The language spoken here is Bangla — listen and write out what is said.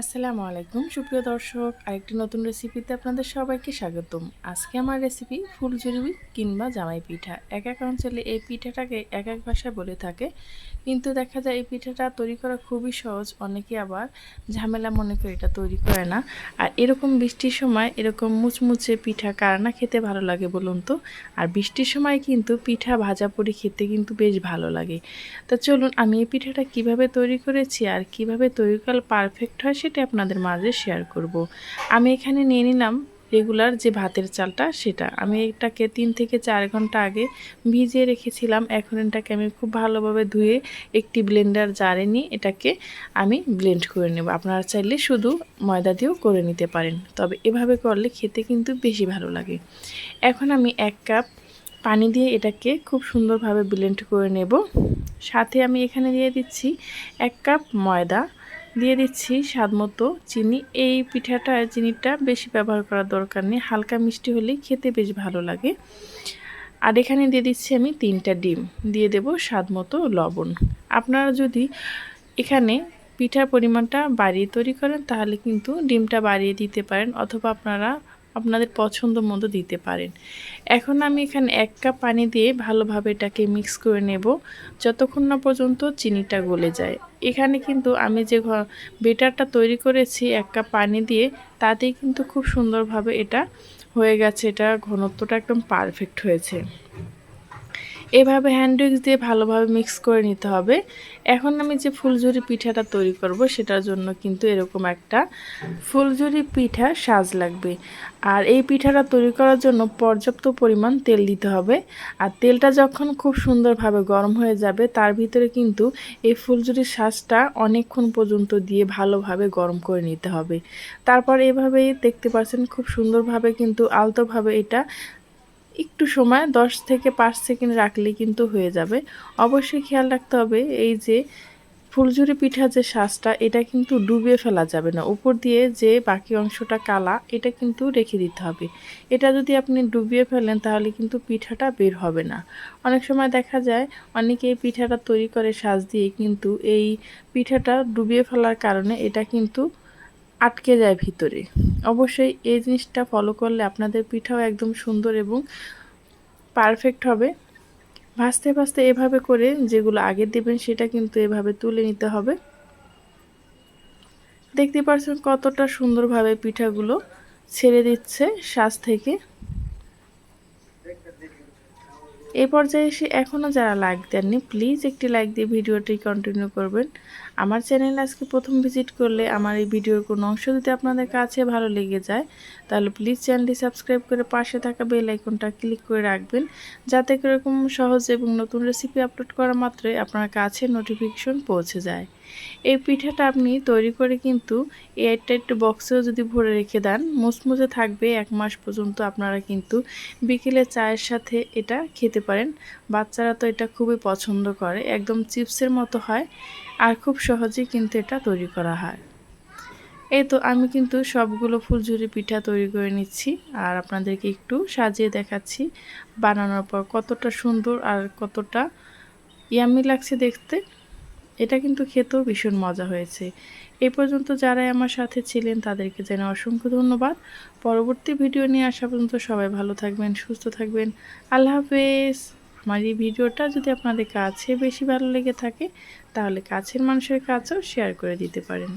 আসসালামু আলাইকুম সুপ্রিয় দর্শক, আরেকটি নতুন রেসিপিতে আপনাদের সবাইকে স্বাগতম। আজকে আমার রেসিপি ফুলঝুরি কিংবা জামাই পিঠা। এক এক অঞ্চলে এই পিঠাটাকে এক এক ভাষায় বলে থাকে, কিন্তু দেখা যায় এই পিঠাটা তৈরি করা খুবই সহজ। অনেকে আবার ঝামেলা মনে করে এটা তৈরি করে না। আর এরকম বৃষ্টির সময় এরকম মুচমুচে পিঠা কার না খেতে ভালো লাগে বলুন তো। আর বৃষ্টির সময় কিন্তু পিঠা ভাজা পুরি খেতে কিন্তু বেশ ভালো লাগে। তো চলুন আমি এই পিঠাটা কিভাবে তৈরি করেছি আর কিভাবে তৈরি করলে পারফেক্ট হয় সেটা আপনাদের মাঝে শেয়ার করব। আমি এখানে নিয়ে নিলাম রেগুলার যে ভাতের চালটা, সেটা আমি এটাকে 3 থেকে 4 ঘন্টা আগে ভিজিয়ে রেখেছিলাম। এখন এটাকে আমি খুব ভালোভাবে ধুয়ে একটি ব্লেন্ডার জারে নিয়ে এটাকে আমি ব্লেন্ড করে নেব। আপনারা চাইলে শুধু ময়দা দিয়েও করে নিতে পারেন, তবে এভাবে করলে খেতে কিন্তু বেশি ভালো লাগে। এখন আমি 1 কাপ পানি দিয়ে এটাকে খুব সুন্দরভাবে ব্লেন্ড করে নেব। সাথে আমি এখানে দিয়ে দিচ্ছি 1 কাপ ময়দা, দিয়ে দিচ্ছি স্বাদমতো চিনি। এই পিঠাটায় চিনিটা বেশি ব্যবহার করার দরকার নেই, হালকা মিষ্টি হলেই খেতে বেশ ভালো লাগে। আর এখানে দিয়ে দিচ্ছি আমি 3টা ডিম, দিয়ে দেব স্বাদমতো লবণ। আপনারা যদি এখানে পিঠার পরিমাণটা বাড়িয়ে তৈরি করেন তাহলে কিন্তু ডিমটা বাড়িয়ে দিতে পারেন, অথবা আপনারা আপনাদের পছন্দ মতো দিতে পারেন। এখন আমি এখানে 1 কাপ পানি দিয়ে ভালোভাবে এটাকে মিক্স করে নেব যতক্ষণ না পর্যন্ত চিনিটা গলে যায়। এখানে কিন্তু আমি যে বেটারটা তৈরি করেছি 1 কাপ পানি দিয়ে, তাতেই কিন্তু খুব সুন্দরভাবে এটা হয়ে গেছে। এটা ঘনত্বটা একদম পারফেক্ট হয়েছে। এভাবে হ্যান্ড উইক্স দিয়ে ভালোভাবে মিক্স করে নিতে হবে। এখন আমি যে ফুলঝুরি পিঠাটা তৈরি করব সেটার জন্য কিন্তু এরকম একটা ফুলঝুরি পিঠার সাজ লাগবে। আর এই পিঠাটা তৈরি করার জন্য পর্যাপ্ত পরিমাণ তেল দিতে হবে। আর তেলটা যখন খুব সুন্দরভাবে গরম হয়ে যাবে তার ভিতরে কিন্তু এই ফুলঝুরির সাজটা অনেকক্ষণ পর্যন্ত দিয়ে ভালোভাবে গরম করে নিতে হবে। তারপর এভাবেই দেখতে পাচ্ছেন খুব সুন্দরভাবে কিন্তু আলতোভাবে এটা একটু সময় 10 থেকে 5 সেকেন্ড রাখলেই কিন্তু হয়ে যাবে। অবশ্যই খেয়াল রাখতে হবে এই যে ফুলঝুরি পিঠার যে শাঁসটা, এটা কিন্তু ডুবিয়ে ফেলা যাবে না। উপর দিয়ে যে বাকি অংশটা কালা, এটা কিন্তু রেখে দিতে হবে। এটা যদি আপনি ডুবিয়ে ফেলেন তাহলে কিন্তু পিঠাটা বের হবে না। অনেক সময় দেখা যায় অনেকে এই পিঠাটা তৈরি করে শাঁস দিয়ে, কিন্তু এই পিঠাটা ডুবিয়ে ফেলার কারণে এটা কিন্তু আটকে যায় ভিতরে। অবশ্যই এই জিনিসটা ফলো করলে আপনাদের পিঠাও একদম সুন্দর এবং পারফেক্ট হবে। ভাজতে ভাজতে এভাবে করে যেগুলো আগে দেবেন সেটা কিন্তু এভাবে তুলে নিতে হবে। দেখতে পাচ্ছেন কতটা সুন্দরভাবে পিঠাগুলো ছেড়ে দিচ্ছে শাঁস থেকে। এই পর্যায়ে এসে এখনও যারা লাইক দেননি প্লিজ একটি লাইক দিয়ে ভিডিওটি কন্টিনিউ করবেন। আমার চ্যানেলে আজকে প্রথম ভিজিট করলে আমার এই ভিডিওর কোনো অংশ যদি আপনাদের কাছে ভালো লেগে যায় তাহলে প্লিজ চ্যানেলটি সাবস্ক্রাইব করে পাশে থাকা বেল আইকনটা ক্লিক করে রাখবেন, যাতে এরকম সহজ এবং নতুন রেসিপি আপলোড করা মাত্রই আপনার কাছে নোটিফিকেশন পৌঁছে যায়। এই পিঠাটা আপনি তৈরি করে কিন্তু এয়ারটাইট বক্সেও যদি ভরে রেখে দেন মুচমুচে থাকবে 1 মাস পর্যন্ত। আপনারা কিন্তু বিকেলে চায়ের সাথে এটা খেতে পারেন। বাচ্চারা তো এটা খুবই পছন্দ করে, একদম চিপসের মতো হয় আর খুব সহজেই কিন্তু এটা তৈরি করা হয়। এই তো আমি কিন্তু সবগুলো ফুলঝুরি পিঠা তৈরি করে নিচ্ছি আর আপনাদেরকে একটু সাজিয়ে দেখাচ্ছি বানানোর পর কতটা সুন্দর আর কতটা ইয়াম্মি লাগছে দেখতে। এটা কিন্তু খেতেও ভীষণ মজা হয়েছে। এই পর্যন্ত যারাই আমার সাথে ছিলেন তাদেরকে জানাই অসংখ্য ধন্যবাদ। পরবর্তী ভিডিও নিয়ে আসা পর্যন্ত সবাই ভালো থাকবেন, সুস্থ থাকবেন। আল্লাহ হাফেজ। আমার এই ভিডিওটা যদি আপনাদের কাছে বেশি ভালো লেগে থাকে তাহলে কাছের মানুষের কাছেও শেয়ার করে দিতে পারেন।